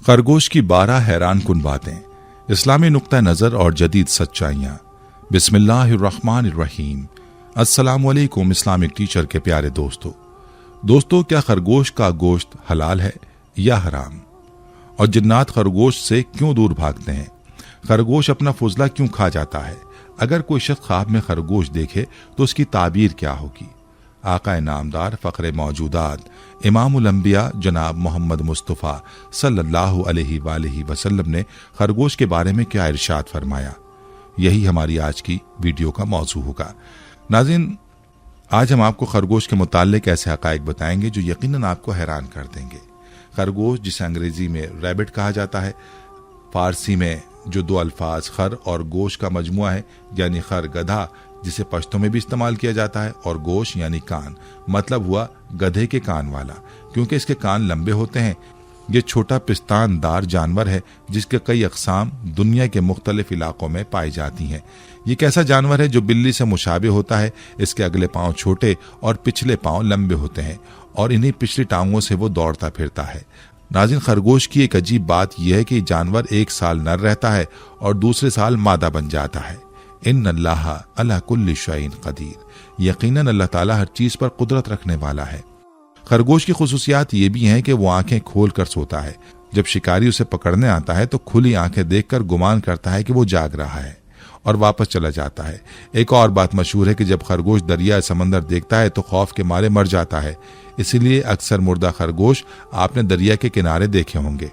खरगोश की 12 हैरान कुन बातें, इस्लामी नुक्ता नज़र और जदीद सच्चाइयाँ। बिस्मिल्लाहिर्रहमानिर्रहीम। अस्सलामु अलैकुम इस्लामिक टीचर के प्यारे दोस्तों, क्या खरगोश का गोश्त हलाल है या हराम? और जिन्नात खरगोश से क्यों दूर भागते हैं? खरगोश अपना फुजला क्यों खा जाता है? अगर कोई शख्स ख्वाब में खरगोश देखे तो उसकी ताबीर क्या होगी? आका नामदार फ़ख्र मौजूदात इमामुल अंबिया जनाब मोहम्मद मुस्तफ़ा सल्लल्लाहु अलैहि वसल्लम ने खरगोश के बारे में क्या इरशाद फरमाया, यही हमारी आज की वीडियो का मौजू होगा। नाज़रीन, आज हम आपको खरगोश के मुताल्लिक ऐसे हक़ाइक़ बताएंगे जो यकीनन आपको हैरान कर देंगे। खरगोश, जिसे अंग्रेज़ी में रैबिट कहा जाता है, फ़ारसी में जो दो अल्फाज खर और गोश का मजमुआ है, यानी खर गधा, जिसे पश्तो में भी इस्तेमाल किया जाता है, और गोश यानी कान, मतलब हुआ गधे के कान वाला, क्योंकि इसके कान लंबे होते हैं। ये छोटा पिस्तानदार जानवर है जिसके कई अक़साम दुनिया के मुख्तलिफ इलाकों में पाई जाती हैं। ये एक ऐसा जानवर है जो बिल्ली से मुशाबे होता है। इसके अगले पाँव छोटे और पिछले पाँव लंबे होते हैं और इन्हीं पिछली टांगों से वो दौड़ता फिरता है। नाज़रीन, खरगोश की एक अजीब बात यह है कि जानवर एक साल नर रहता है और दूसरे साल मादा बन जाता है। इन्नल्लाह अला कुल्ली शैइन कदीर, यकीनन अल्लाह ताला हर चीज पर कुदरत रखने वाला है। खरगोश की खुसूसियात ये भी हैं कि वो आंखें खोल कर सोता है। जब शिकारी उसे पकड़ने आता है तो खुली आंखें देखकर गुमान करता है कि वो जाग रहा है और वापस चला जाता है। एक और बात मशहूर है कि जब खरगोश दरिया समंदर देखता है तो खौफ के मारे मर जाता है। इसीलिए अक्सर मुर्दा खरगोश आपने दरिया के किनारे देखे होंगे।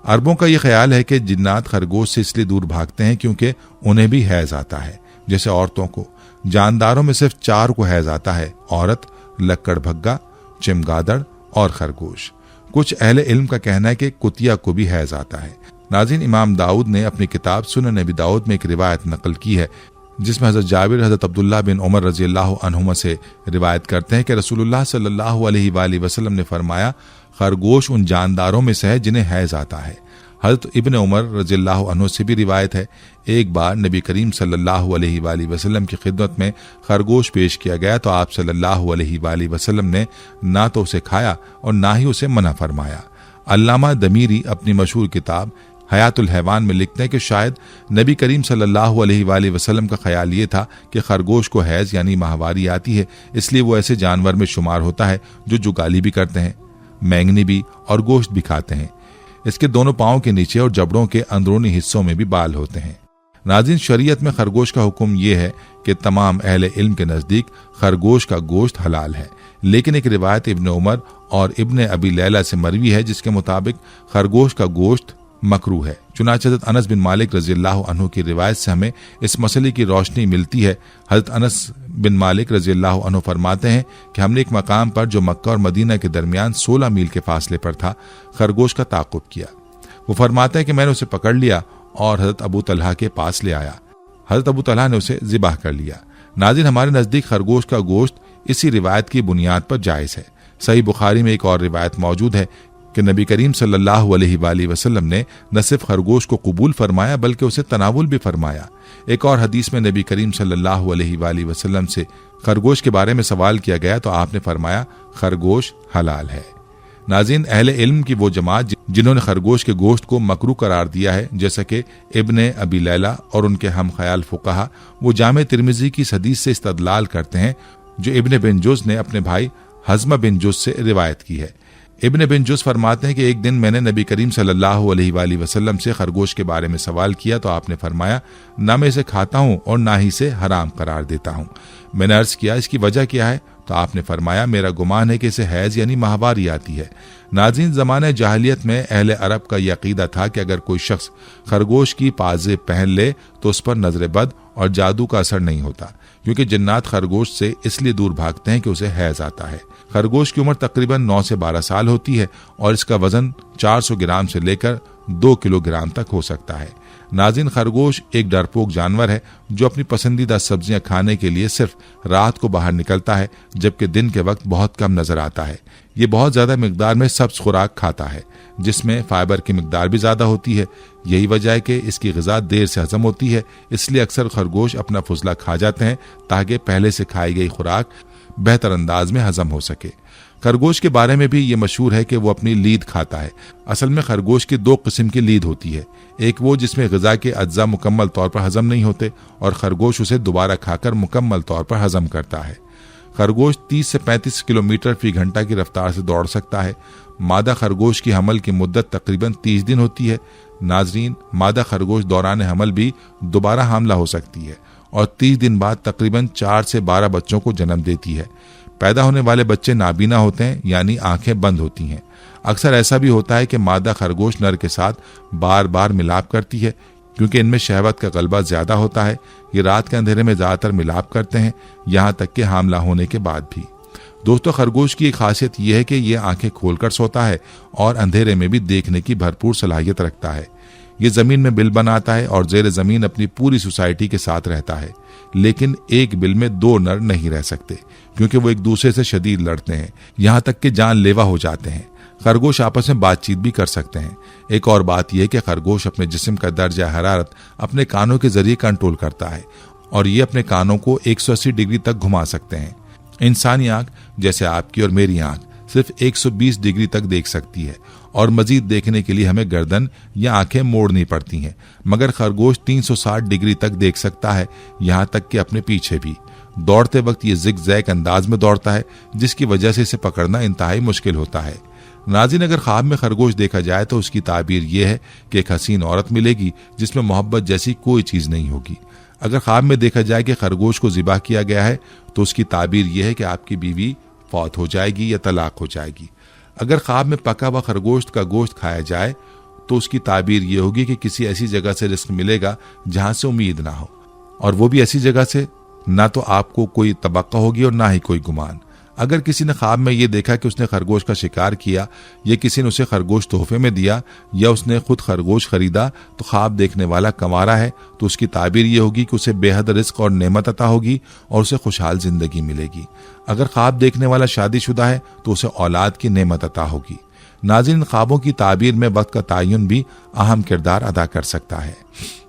अरबों का यह ख्याल है कि जिन्नात खरगोश से इसलिए दूर भागते हैं क्योंकि उन्हें भी हैज आता है। जैसे औरतों को, जानदारों में सिर्फ 4 को हैज आता है: औरत, लक्कड़भग्गा, चिमगादड़ और खरगोश। कुछ अहले इल्म का कहना है कि कुतिया को भी हैज आता है। नाज़रीन, इमाम दाऊद ने अपनी किताब सुनन नबी दाऊद में एक रिवायत नकल की है जिसमें हज़रत जाबिर हज़रत अब्दुल्लाह बिन उमर रज़ियल्लाहु अन्हुमा से रिवायत करते हैं कि रसूलुल्लाह सल्लल्लाहु अलैहि वसल्लम ने फरमाया, खरगोश उन जानदारों में से है जिन्हें हैज आता है। हज़रत इब्न उमर रज़ियल्लाहु अन्हु से भी रिवायत है, एक बार नबी करीम सल्लल्लाहु अलैहि वसल्लम की खिदमत में खरगोश पेश किया गया तो आप सल्लल्लाहु अलैहि वसल्लम ने ना तो उसे खाया और ना ही उसे मना फरमाया। अल्लामा दमीरी अपनी मशहूर किताब हयातुल हैवान में लिखते हैं कि शायद नबी करीम सल्लल्लाहु अलैहि वसल्लम का ख्याल ये था कि खरगोश को हैज यानी माहवारी आती है, इसलिए वो ऐसे जानवर में शुमार होता है जो जुगाली भी करते हैं, मैंगनी भी और गोश्त भी खाते हैं। इसके दोनों पांवों के नीचे और जबड़ों के अंदरूनी हिस्सों में भी बाल होते हैं। नाज़रीन, शरीयत में खरगोश का हुक्म यह है कि तमाम अहले इल्म के नज़दीक खरगोश का गोश्त हलाल है, लेकिन एक रिवायत इब्न उमर और इब्न अबी लैला से मरवी है जिसके मुताबिक खरगोश का गोश्त मकरू है। चुनांचे हज़रत अनस बिन मालिक रज़ियल्लाहु अन्हु की रिवायत से हमें इस मसले की रोशनी मिलती है। हज़रत अनस बिन मालिक रज़ियल्लाहु अन्हु फरमाते हैं कि हमने एक मकाम पर जो मक्का और मदीना के दरमियान 16 मील के फासले पर था, खरगोश का ताक़ुब किया। वो फरमाते हैं कि मैंने उसे पकड़ लिया और हज़रत अबू तलहा के पास ले आया। हज़रत अबू तलहा ने उसे ज़िबाह कर लिया। नाज़रीन, हमारे नज़दीक खरगोश का गोश्त इसी रिवायत की बुनियाद पर जायज़ है। सही बुखारी में एक और रिवायत मौजूद है कि नबी करीम सल्लल्लाहु अलैहि वसल्लम ने न सिर्फ खरगोश को कबूल फरमाया बल्कि उसे तनावुल भी फरमाया। एक और हदीस में नबी करीम सल्लल्लाहु अलैहि वसल्लम से खरगोश के बारे में सवाल किया गया तो आपने फरमाया, खरगोश हलाल है। नाज़रीन, अहले इल्म की वो जमात जिन्होंने खरगोश के गोश्त को मकरू करार दिया है, जैसा कि इब्न अबी लैला और उनके हम ख्याल फुक़हा, वो जामे तिर्मिज़ी की इस हदीस से इस्तदलाल करते हैं जो इब्न बिन जुज़ ने अपने भाई हज़मा बिन जुज़ से रिवायत की है। इब्न बिन जुज़ फरमाते हैं कि एक दिन मैंने नबी करीम सल्लल्लाहु अलैहि वसल्लम से खरगोश के बारे में सवाल किया तो आपने फरमाया, ना मैं इसे खाता हूँ और ना ही इसे हराम करार देता हूँ। मैंने अर्ज़ किया, इसकी वजह क्या है? तो आपने फरमाया, मेरा गुमान है कि इसे हैज यानी माहवारी आती है। नाज़रीन, ज़माने जाहिलियत में अहले अरब का यह अक़ीदा था कि अगर कोई शख्स खरगोश की पाज़ेब पहन ले तो उस पर नज़र बद और जादू का असर नहीं होता, क्योंकि जिन्नात खरगोश से इसलिए दूर भागते हैं कि उसे हैज आता है। खरगोश की उम्र तकरीबन 9 से 12 साल होती है और इसका वजन 400 ग्राम से लेकर 2 किलोग्राम तक हो सकता है। नाज़रीन, खरगोश एक डरपोक जानवर है जो अपनी पसंदीदा सब्जियां खाने के लिए सिर्फ रात को बाहर निकलता है, जबकि दिन के वक्त बहुत कम नजर आता है। ये बहुत ज्यादा मिकदार में सब्ज खुराक खाता है जिसमें फाइबर की मिकदार भी ज्यादा होती है। यही वजह है कि इसकी ग़िज़ा देर से हजम होती है, इसलिए अक्सर खरगोश अपना फुजला खा जाते हैं ताकि पहले से खाई गई खुराक बेहतर अंदाज में हजम हो सके। खरगोश के बारे में भी ये मशहूर है कि वो अपनी लीद खाता है। असल में खरगोश की 2 किस्म की लीद होती है, एक वो जिसमें ग़िज़ा के अज्जा मुकम्मल तौर पर हजम नहीं होते और खरगोश उसे दोबारा खाकर मुकम्मल तौर पर हजम करता है। खरगोश 30 से 35 किलोमीटर फी घंटा की रफ्तार से दौड़ सकता है। मादा खरगोश की हमल की मुद्दत तकरीबन 30 दिन होती है। नाजरीन, मादा खरगोश दौरान हमल भी दोबारा हामला हो सकती है और 30 दिन बाद तकरीबन 4 से 12 बच्चों को जन्म देती है। पैदा होने वाले बच्चे नाबीना होते हैं, यानी आंखें बंद होती हैं। अक्सर ऐसा भी होता है कि मादा खरगोश नर के साथ बार बार मिलाप करती है, क्योंकि इनमें शहवत का गलबा ज्यादा होता है। ये रात के अंधेरे में ज्यादातर मिलाप करते हैं, यहाँ तक कि हामला होने के बाद भी। दोस्तों, खरगोश की एक खासियत यह है कि ये आंखें खोलकर सोता है और अंधेरे में भी देखने की भरपूर सलाहियत रखता है। ये जमीन में बिल बनाता है और जेर जमीन अपनी पूरी सोसाइटी के साथ रहता है, लेकिन एक बिल में 2 नर नहीं रह सकते, क्योंकि वो एक दूसरे से शदीद लड़ते हैं, यहाँ तक कि जानलेवा हो जाते हैं। खरगोश आपस में बातचीत भी कर सकते हैं। एक और बात यह कि खरगोश अपने जिस्म का दर्जा हरारत अपने कानों के जरिए कंट्रोल करता है और ये अपने कानों को 180 डिग्री तक घुमा सकते हैं। इंसानी आंख, जैसे आपकी और मेरी आंख, सिर्फ 120 डिग्री तक देख सकती है और मजीद देखने के लिए हमें गर्दन या आंखें मोड़नी पड़ती हैं, मगर खरगोश 360 डिग्री तक देख सकता है, यहाँ तक कि अपने पीछे भी। दौड़ते वक्त ये जिग-जैग अंदाज में दौड़ता है, जिसकी वजह से इसे पकड़ना इंतहाई मुश्किल होता है। नाज़रीन, अगर ख्वाब में खरगोश देखा जाए तो उसकी ताबीर यह है कि एक हसीन औरत मिलेगी जिसमें मोहब्बत जैसी कोई चीज़ नहीं होगी। अगर ख्वाब में देखा जाए कि खरगोश को ज़िबा किया गया है तो उसकी ताबीर यह है कि आपकी बीवी फौत हो जाएगी या तलाक हो जाएगी। अगर ख्वाब में पका हुआ खरगोश का गोश्त खाया जाए तो उसकी ताबीर यह होगी कि किसी ऐसी जगह से रिस्क मिलेगा जहां से उम्मीद ना हो, और वो भी ऐसी जगह से ना तो आपको कोई तबक्का होगी और ना ही कोई गुमान। अगर किसी ने ख्वाब में ये देखा कि उसने खरगोश का शिकार किया या किसी ने उसे खरगोश तोहफे में दिया या उसने खुद खरगोश खरीदा तो ख्वाब देखने वाला कंवारा है, तो उसकी ताबीर ये होगी कि उसे बेहद रिस्क और नेमत अता होगी और उसे खुशहाल जिंदगी मिलेगी। अगर ख्वाब देखने वाला शादीशुदा है तो उसे औलाद की नेमत अता होगी। नाज़रीन, ख्वाबों की ताबीर में वक्त का तयन भी अहम किरदार अदा कर सकता है।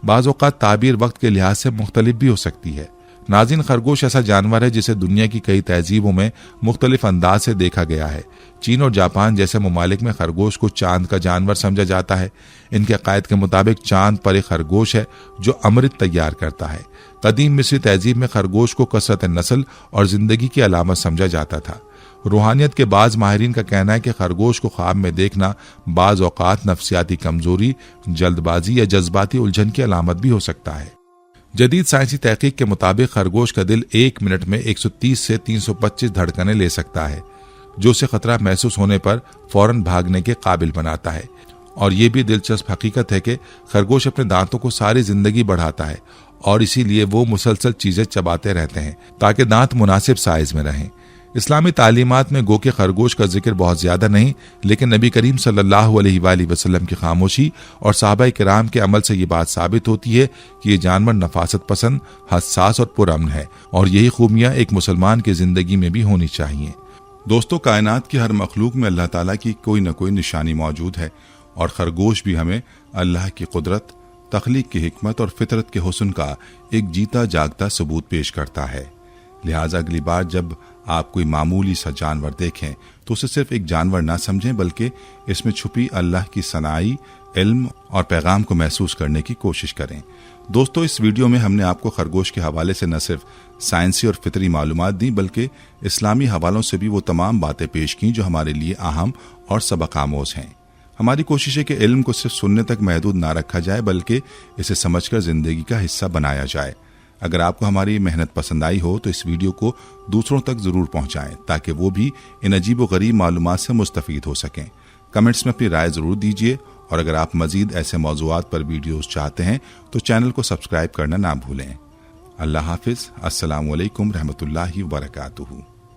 बाज़ औक़ात ताबीर वक्त के लिहाज से मुख्तलिफ भी हो सकती है। नाज़रीन, खरगोश ऐसा जानवर है जिसे दुनिया की कई तहजीबों में मुख्तलिफ अंदाज से देखा गया है। चीन और जापान जैसे ममालिक में खरगोश को चांद का जानवर समझा जाता है। इनके अकायद के मुताबिक चांद पर एक खरगोश है जो अमृत तैयार करता है। कदीम मिस्री तहजीब में खरगोश को कसरत नस्ल और जिंदगी की अलामत समझा जाता था। रूहानियत के बाज़ माहिरीन का कहना है कि खरगोश को ख्वाब में देखना बाज़ औक़ात नफ्सियाती कमजोरी, जल्दबाजी या जज्बाती उलझन की अलामत भी हो सकता है। जदीद साइंसी तहकीक के मुताबिक खरगोश का दिल 1 मिनट में 130 से 325 धड़कनें ले सकता है, जो उसे खतरा महसूस होने पर फौरन भागने के काबिल बनाता है। और ये भी दिलचस्प हकीकत है कि खरगोश अपने दांतों को सारी जिंदगी बढ़ाता है और इसीलिए वो मुसलसल चीजें चबाते रहते हैं ताकि दांत मुनासिब साइज में रहें। इस्लामी तालीमात में गो के खरगोश का जिक्र बहुत ज्यादा नहीं, लेकिन नबी करीम सल्लल्लाहु अलैहि वसल्लम की खामोशी और सहाबा किराम के अमल से ये बात साबित होती है कि ये जानवर नफासत पसंद, हसास और पुरअमन है, और यही खूबियां एक मुसलमान की जिंदगी में भी होनी चाहिए। दोस्तों, कायनात की हर मखलूक में अल्लाह ताला की कोई न कोई निशानी मौजूद है और खरगोश भी हमें अल्लाह की कुदरत, तख्लीक की हिकमत और फितरत के हुस्न का एक जीता जागता सबूत पेश करता है। लिहाजा अगली बार जब आप कोई मामूली सा जानवर देखें तो उसे सिर्फ एक जानवर ना समझें, बल्कि इसमें छुपी अल्लाह की सनाई, इल्म और पैगाम को महसूस करने की कोशिश करें। दोस्तों, इस वीडियो में हमने आपको खरगोश के हवाले से न सिर्फ साइंसी और फितरी मालूमात दी, बल्कि इस्लामी हवालों से भी वो तमाम बातें पेश की जो हमारे लिए अहम और सबक आमोज हैं। हमारी कोशिश है कि इल्म को सिर्फ सुनने तक महदूद ना रखा जाए, बल्कि इसे समझकर जिंदगी का हिस्सा बनाया जाए। अगर आपको हमारी मेहनत पसंद आई हो तो इस वीडियो को दूसरों तक जरूर पहुंचाएं ताकि वो भी इन अजीब व गरीब मालूमात से मुस्तफीद हो सकें। कमेंट्स में अपनी राय जरूर दीजिए, और अगर आप मजीद ऐसे मौज़ूआत पर वीडियोस चाहते हैं तो चैनल को सब्सक्राइब करना ना भूलें। अल्लाह हाफिज। अस्सलामु अलैकुम रहमतुल्लाहि व बरकातुहू।